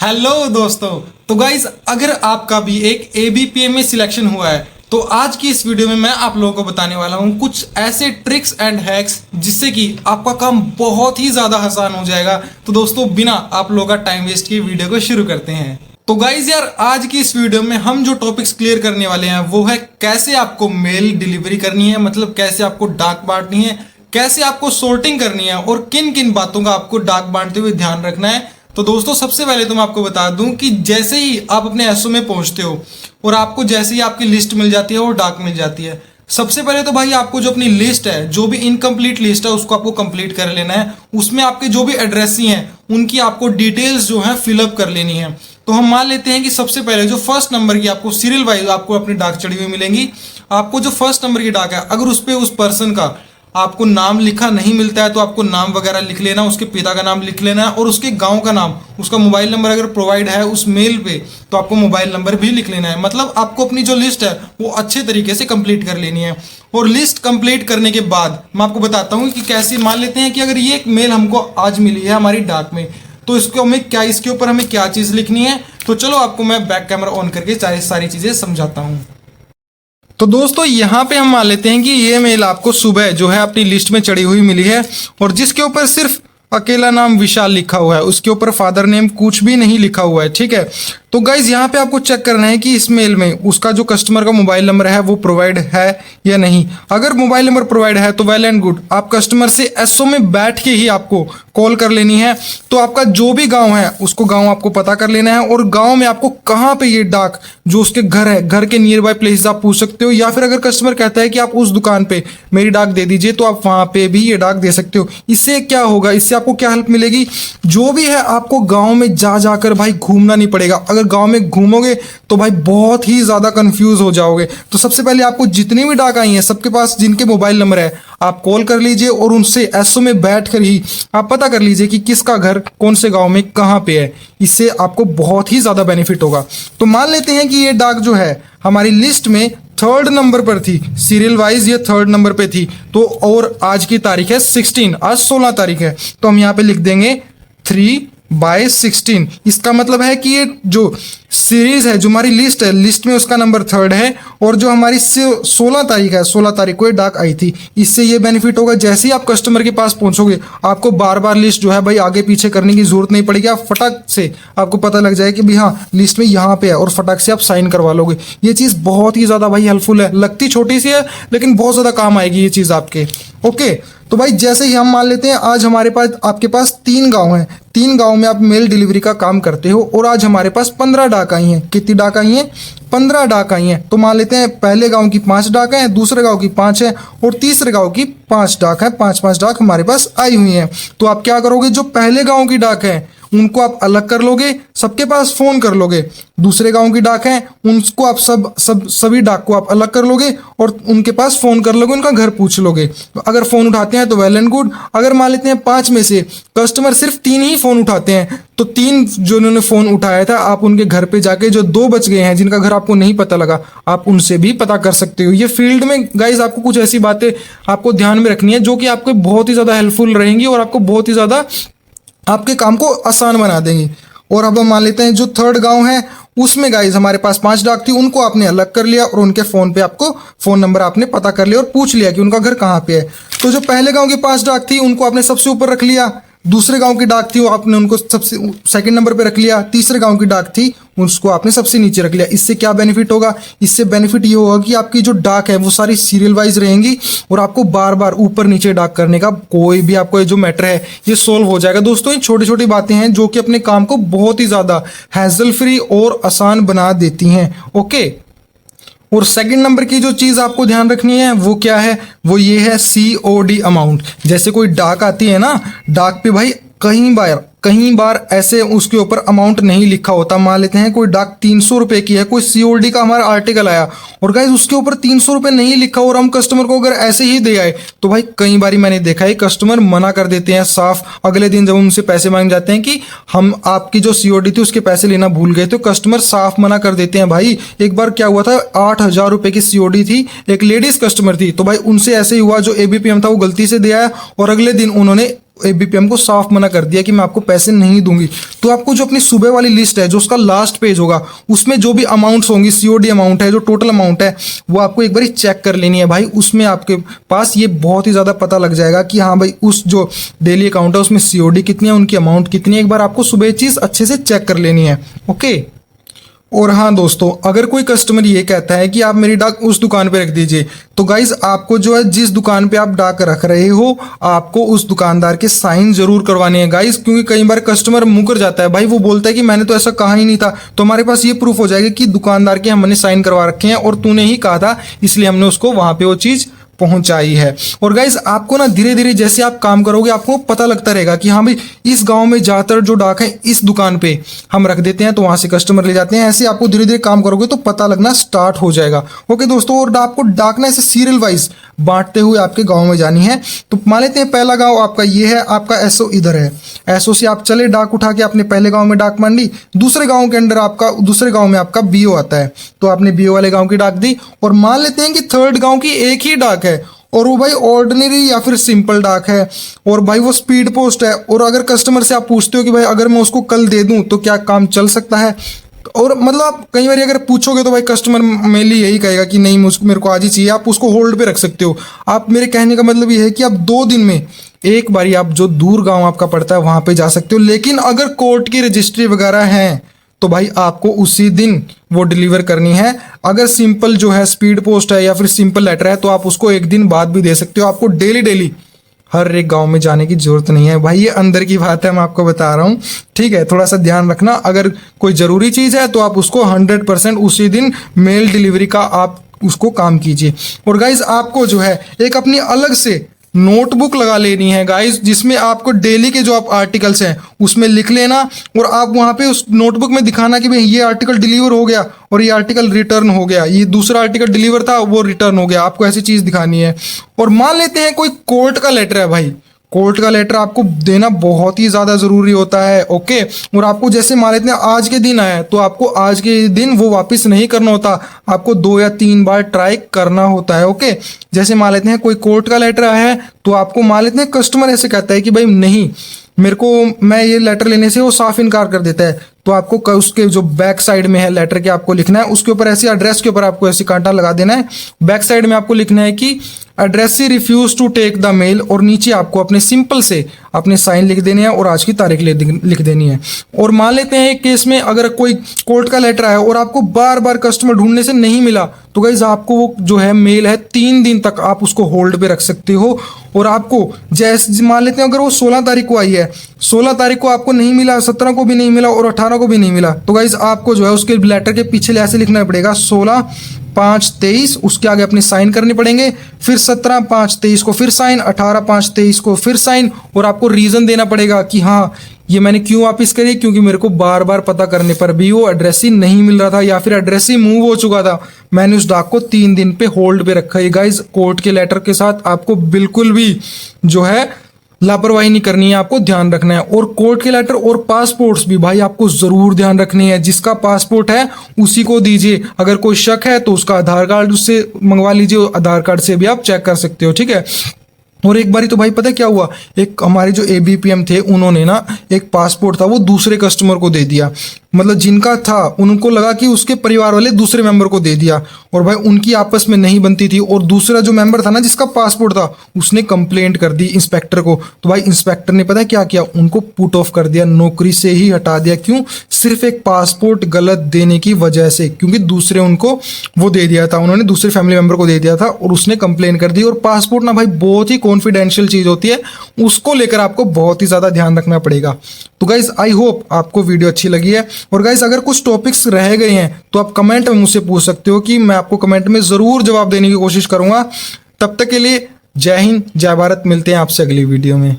Hello दोस्तों। तो guys अगर आपका भी एक एबीपीएम में सिलेक्शन हुआ है तो आज की इस वीडियो में मैं आप लोगों को बताने वाला हूं कुछ ऐसे ट्रिक्स एंड हैक्स जिससे कि आपका काम बहुत ही ज्यादा आसान हो जाएगा। तो दोस्तों बिना आप लोगों का टाइम वेस्ट किए वीडियो को शुरू करते हैं। तो गाइज यार आज की इस वीडियो में हम जो टॉपिक्स क्लियर करने वाले हैं वो है कैसे आपको मेल डिलीवरी करनी है, मतलब कैसे आपको डाक बांटनी है, कैसे आपको सोर्टिंग करनी है और किन किन बातों का आपको डाक बांटते हुए ध्यान रखना है। तो दोस्तों सबसे पहले तो मैं आपको बता दूं कि जैसे ही आप अपने एसओ में पहुंचते हो और आपको जैसे ही आपकी लिस्ट मिल जाती है और डाक मिल जाती है, सबसे पहले तो भाई आपको जो अपनी लिस्ट है, जो भी इनकम्प्लीट लिस्ट है उसको आपको कंप्लीट कर लेना है। उसमें आपके जो भी एड्रेस ही हैं उनकी आपको डिटेल्स जो है फिलअप कर लेनी है। तो हम मान लेते हैं कि सबसे पहले जो फर्स्ट नंबर की आपको सीरियल वाइज आपको अपनी डाक चढ़ी हुई मिलेंगी। आपको जो फर्स्ट नंबर की डाक है अगर उस पर उस पर्सन का आपको नाम लिखा नहीं मिलता है तो आपको नाम वगैरह लिख लेना, उसके पिता का नाम लिख लेना है और उसके गांव का नाम, उसका मोबाइल नंबर अगर प्रोवाइड है उस मेल पे तो आपको मोबाइल नंबर भी लिख लेना है। मतलब आपको अपनी जो लिस्ट है वो अच्छे तरीके से कंप्लीट कर लेनी है। और लिस्ट कंप्लीट करने के बाद मैं आपको बताता हूँ कि कैसे। मान लेते हैं कि अगर ये एक मेल हमको आज मिली है हमारी डाक में तो इसको हमें क्या, इसके ऊपर हमें क्या चीज़ लिखनी है। तो चलो आपको मैं बैक कैमरा ऑन करके सारी चीज़ें समझाता हूँ। तो दोस्तों यहाँ पे हम मान लेते हैं कि ये मेल आपको सुबह जो है अपनी लिस्ट में चढ़ी हुई मिली है और जिसके ऊपर सिर्फ अकेला नाम विशाल लिखा हुआ है, उसके ऊपर फादर नेम कुछ भी नहीं लिखा हुआ है। ठीक है, तो गाइज यहाँ पे आपको चेक करना है कि इस मेल में उसका जो कस्टमर का मोबाइल नंबर है वो प्रोवाइड है या नहीं। अगर मोबाइल नंबर प्रोवाइड है तो वेल एंड गुड, आप कस्टमर से एसओ में बैठ के ही आपको कॉल कर लेनी है। तो आपका जो भी गांव है उसको गांव आपको पता कर लेना है और गांव में आपको कहाँ पे ये डाक जो उसके घर है, घर के नियर बाय प्लेस आप पूछ सकते हो, या फिर अगर कस्टमर कहता है कि आप उस दुकान पे मेरी डाक दे दीजिए तो आप वहां पे भी ये डाक दे सकते हो। इससे क्या होगा, इससे आपको क्या हेल्प मिलेगी, जो भी है आपको गांव में जा जाकर भाई घूमना नहीं पड़ेगा। अगर गांव में घूमोगे तो भाई बहुत ही ज्यादा कंफ्यूज हो जाओगे। तो सबसे पहले आपको जितनी भी डाक आई हैं सबके पास जिनके मोबाइल नंबर है आप कॉल कर लीजिए और उनसे एसओ में बैठकर ही आप पता कर लीजिए कि किसका घर कौन से गांव में कहाँ पे है। इससे आपको बहुत ही ज्यादा बेनिफिट होगा। तो मान लेते हैं कि ये डाक जो है हमारी लिस्ट में थर्ड नंबर पर थी, सीरियल वाइज ये थर्ड नंबर पे थी। तो और आज की तारीख है 16, आज 16 तारीख है, तो हम यहाँ पे लिख देंगे 3/16। इसका मतलब है कि ये जो सीरीज है, जो हमारी लिस्ट है, लिस्ट में उसका नंबर थर्ड है और जो हमारी 16 तारीख है, 16 तारीख को ये डाक आई थी। इससे ये बेनिफिट होगा, जैसे ही आप कस्टमर के पास पहुंचोगे आपको बार बार लिस्ट जो है भाई आगे पीछे करने की जरूरत नहीं पड़ेगी। आप फटाक से आपको पता लग जाए कि भाई हाँ लिस्ट में यहाँ पे है और फटाक से आप साइन करवा लोगे। ये चीज़ बहुत ही ज़्यादा भाई हेल्पफुल है, लगती छोटी सी है लेकिन बहुत ज़्यादा काम आएगी ये चीज़ आपके। ओके, तो भाई जैसे ही हम मान लेते हैं आज हमारे पास आपके पास 3 गांव हैं, 3 गांव में आप मेल डिलीवरी का काम करते हो और आज हमारे पास 15 डाक आई हैं। कितनी डाक आई हैं? 15 डाक आई हैं। तो मान लेते हैं पहले गांव की 5 डाक हैं, दूसरे गांव की 5 है और तीसरे गांव की 5 डाक है। 5-5 डाक हमारे पास आई हुई हैं। तो आप क्या करोगे, जो पहले गांव की डाक है उनको आप अलग कर लोगे, सबके पास फोन कर लोगे। दूसरे गांव की डाक है उनको आप सभी डाक को आप अलग कर लोगे और उनके पास फोन कर लोगे, उनका घर पूछ लोगे। तो अगर फोन उठाते हैं तो वेल एंड गुड। अगर मान लेते हैं 5 में से कस्टमर सिर्फ 3 ही फोन उठाते हैं तो 3 जो उन्होंने फोन उठाया था आप उनके घर पे जाके, जो 2 बच गए हैं जिनका घर आपको नहीं पता लगा, आप उनसे भी पता कर सकते हो। ये फील्ड में गाइज आपको कुछ ऐसी बातें आपको ध्यान में रखनी है जो कि आपको बहुत ही ज्यादा हेल्पफुल रहेंगी और आपको बहुत ही ज्यादा आपके काम को आसान बना देंगे। और अब हम मान लेते हैं जो थर्ड गांव है उसमें गाइज हमारे पास 5 डाक थी, उनको आपने अलग कर लिया और उनके फोन पे आपको फोन नंबर आपने पता कर लिया और पूछ लिया कि उनका घर कहाँ पे है। तो जो पहले गांव की 5 डाक थी उनको आपने सबसे ऊपर रख लिया, दूसरे गांव की डाक थी वो आपने उनको सबसे सेकंड नंबर पे रख लिया, तीसरे गांव की डाक थी उसको आपने सबसे नीचे रख लिया। इससे क्या बेनिफिट होगा, इससे बेनिफिट ये होगा कि आपकी जो डाक है वो सारी सीरियल वाइज रहेंगी और आपको बार बार ऊपर नीचे डाक करने का कोई भी आपको ये जो मैटर है ये सोल्व हो जाएगा। दोस्तों ये छोटी छोटी बातें हैं जो कि अपने काम को बहुत ही ज्यादा हैसल फ्री और आसान बना देती हैं। ओके, और सेकंड नंबर की जो चीज़ आपको ध्यान रखनी है वो क्या है, वो ये है COD अमाउंट। जैसे कोई डाक आती है ना, डाक पे भाई कहीं बार ऐसे उसके ऊपर अमाउंट नहीं लिखा होता। मान लेते हैं कोई डाक 300 रुपए की है, कोई COD का हमारा आर्टिकल आया और गाइज उसके ऊपर 300 रुपए नहीं लिखा और हम कस्टमर को अगर ऐसे ही दे आए तो भाई कई बार मैंने देखा है कस्टमर मना कर देते हैं साफ। अगले दिन जब उनसे पैसे मांग जाते हैं कि हम आपकी जो COD थी उसके पैसे लेना भूल गए, तो कस्टमर साफ मना कर देते हैं। भाई एक बार क्या हुआ था, 8,000 रुपए की COD थी, एक लेडीज कस्टमर थी, तो भाई उनसे ऐसे ही हुआ, जो ABPM था वो गलती से दे आया और अगले दिन उन्होंने एबीपीएम को साफ मना कर दिया कि मैं आपको पैसे नहीं दूंगी, तो आपको जो अपनी सुबह वाली लिस्ट है, जो उसका लास्ट पेज होगा, उसमें जो भी अमाउंट्स होंगी, सीओडी अमाउंट है, जो टोटल अमाउंट है, वो आपको एक बार चेक कर लेनी है भाई। उसमें आपके पास ये बहुत ही ज़्यादा पता लग जाएगा कि हाँ भाई उस जो डेली अकाउंट है उसमें सीओडी कितनी है, उनकी अमाउंट कितनी है। एक बार आपको सुबह चीज़ अच्छे से चेक कर लेनी है, ओके। और हाँ दोस्तों, अगर कोई कस्टमर ये कहता है कि आप मेरी डाक उस दुकान पे रख दीजिए, तो गाइज आपको जो है जिस दुकान पे आप डाक रख रहे हो, आपको उस दुकानदार के साइन जरूर करवाने हैं गाइज, क्योंकि कई बार कस्टमर मुकर जाता है भाई, वो बोलता है कि मैंने तो ऐसा कहा ही नहीं था। तो हमारे पास ये प्रूफ हो जाएगा कि दुकानदार के हमने साइन करवा रखे हैं और तूने ही कहा था, इसलिए हमने उसको वहां पे वो चीज़ पहुंचाई है। और गाइज आपको ना धीरे धीरे जैसे आप काम करोगे, आपको पता लगता रहेगा कि हाँ भाई इस गांव में ज्यादातर जो डाक है इस दुकान पे हम रख देते हैं, तो वहां से कस्टमर ले जाते हैं। ऐसे आपको धीरे धीरे काम करोगे तो पता लगना स्टार्ट हो जाएगा, ओके दोस्तों। और आपको डाक ना ऐसे सीरियल वाइज बांटते हुए आपके गाँव में जानी है। तो मान लेते हैं पहला गाँव आपका ये है, आपका एसओ इधर है, एसओ से आप चले डाक उठा के आपने पहले गाँव में डाक मान ली, दूसरे गाँव के अंदर आपका दूसरे गाँव में आपका बीओ आता है, तो आपने बीओ वाले गाँव की डाक दी। और मान लेते हैं कि थर्ड गाँव की एक ही डाक है और वो भाई ऑर्डिनरी या फिर सिंपल डाक है, और भाई वो स्पीड पोस्ट है। और अगर कस्टमर से आप पूछते हो कि भाई अगर मैं उसको कल दे दूं तो क्या काम चल सकता है, और मतलब आप कई बार अगर पूछोगे तो भाई कस्टमर मेनली यही कहेगा कि नहीं मेरे को आज ही चाहिए, आप उसको होल्ड पे रख सकते हो। आप मेरे कहने का मतलब ये है कि आप 2 दिन में एक बारी आप जो दूर गाँव आपका पड़ता है वहाँ पे जा सकते हो। लेकिन अगर कोर्ट की रजिस्ट्री वगैरह है तो भाई आपको उसी दिन वो डिलीवर करनी है। अगर सिंपल जो है स्पीड पोस्ट है या फिर सिंपल लेटर है तो आप उसको एक दिन बाद भी दे सकते हो। आपको डेली हर एक गांव में जाने की जरूरत नहीं है भाई, ये अंदर की बात है, मैं आपको बता रहा हूँ, ठीक है। थोड़ा सा ध्यान रखना, अगर कोई ज़रूरी चीज़ है तो आप उसको 100% उसी दिन मेल डिलीवरी का आप उसको काम कीजिए। और गाइज आपको जो है एक अपनी अलग से नोटबुक लगा लेनी है गाइस, जिसमें आपको डेली के जो आप आर्टिकल्स हैं उसमें लिख लेना, और आप वहां पे उस नोटबुक में दिखाना कि भाई ये आर्टिकल डिलीवर हो गया और ये आर्टिकल रिटर्न हो गया, ये दूसरा आर्टिकल डिलीवर था वो रिटर्न हो गया, आपको ऐसी चीज दिखानी है। और मान लेते हैं कोई कोर्ट का लेटर है भाई, कोर्ट का लेटर आपको देना बहुत ही ज़्यादा ज़रूरी होता है, ओके। और आपको जैसे मान लेते हैं आज के दिन आया तो आपको आज के दिन वो वापस नहीं करना होता, आपको 2 या 3 बार ट्राई करना होता है, ओके। जैसे मान लेते हैं कोई कोर्ट का लेटर आया है तो आपको मान लेते हैं कस्टमर ऐसे कहता है कि भाई नहीं मेरे को, मैं ये लेटर लेने से वो साफ इनकार कर देता है, तो आपको उसके जो बैक साइड में है लेटर के आपको लिखना है, उसके ऊपर ऐसे एड्रेस के ऊपर आपको ऐसे कांटा लगा देना है। बैक साइड में आपको लिखना है कि एड्रेस ही refuse to take the mail, और नीचे आपको अपने सिंपल से अपने साइन लिख देने हैं और आज की तारीख लिख देनी है। और मान लेते हैं एक केस में अगर कोई कोर्ट का लेटर आया और आपको बार बार कस्टमर ढूंढने से नहीं मिला, तो गाइज आपको वो जो है मेल है 3 दिन तक आप उसको होल्ड पे रख सकते हो। और आपको जैसे मान लेते हैं अगर वो 16 तारीख को आई है, 16 तारीख को आपको नहीं मिला, 17 को भी नहीं मिला और 18 को भी नहीं मिला, तो गाइज आपको जो है उसके लेटर के पीछे ऐसे लिखना पड़ेगा 16/5/23, उसके आगे अपने साइन करने पड़ेंगे, फिर 17/5/23 को फिर साइन, 18/5/23 को फिर साइन, और आपको रीज़न देना पड़ेगा कि हाँ ये मैंने क्यों वापस करी, क्योंकि मेरे को बार बार पता करने पर भी वो एड्रेस ही नहीं मिल रहा था या फिर एड्रेस ही मूव हो चुका था, मैंने उस डाक को 3 दिन पे होल्ड पे रखा है। गाइज कोर्ट के लेटर के साथ आपको बिल्कुल भी जो है लापरवाही नहीं करनी है, आपको ध्यान रखना है। और कोर्ट के लेटर और पासपोर्ट्स भी भाई आपको जरूर ध्यान रखने हैं, जिसका पासपोर्ट है उसी को दीजिए। अगर कोई शक है तो उसका आधार कार्ड उससे मंगवा लीजिए, आधार कार्ड से भी आप चेक कर सकते हो, ठीक है। और एक बारी तो भाई पता क्या हुआ, एक हमारे जो एबीपीएम थे उन्होंने ना एक पासपोर्ट था वो दूसरे कस्टमर को दे दिया, मतलब जिनका था उनको लगा कि उसके परिवार वाले दूसरे मेंबर को दे दिया, और भाई उनकी आपस में नहीं बनती थी, और दूसरा जो मेंबर था ना जिसका पासपोर्ट था उसने कंप्लेंट कर दी इंस्पेक्टर को। तो भाई इंस्पेक्टर ने पता क्या किया, उनको पुट ऑफ कर दिया, नौकरी से ही हटा दिया। क्यों? सिर्फ एक पासपोर्ट गलत देने की वजह से, क्योंकि दूसरे उनको वो दे दिया था, उन्होंने दूसरे फैमिली मेंबर को दे दिया था और उसने कंप्लेन कर दी। और पासपोर्ट ना भाई बहुत ही कॉन्फिडेंशियल चीज होती है, उसको लेकर आपको बहुत ही ज्यादा ध्यान रखना पड़ेगा। तो गाइज आई होप आपको वीडियो अच्छी लगी है, और गाइज अगर कुछ टॉपिक्स रह गए हैं तो आप कमेंट में मुझसे पूछ सकते हो, कि मैं आपको कमेंट में जरूर जवाब देने की कोशिश करूंगा। तब तक के लिए जय हिंद, जय भारत, मिलते हैं आपसे अगली वीडियो में।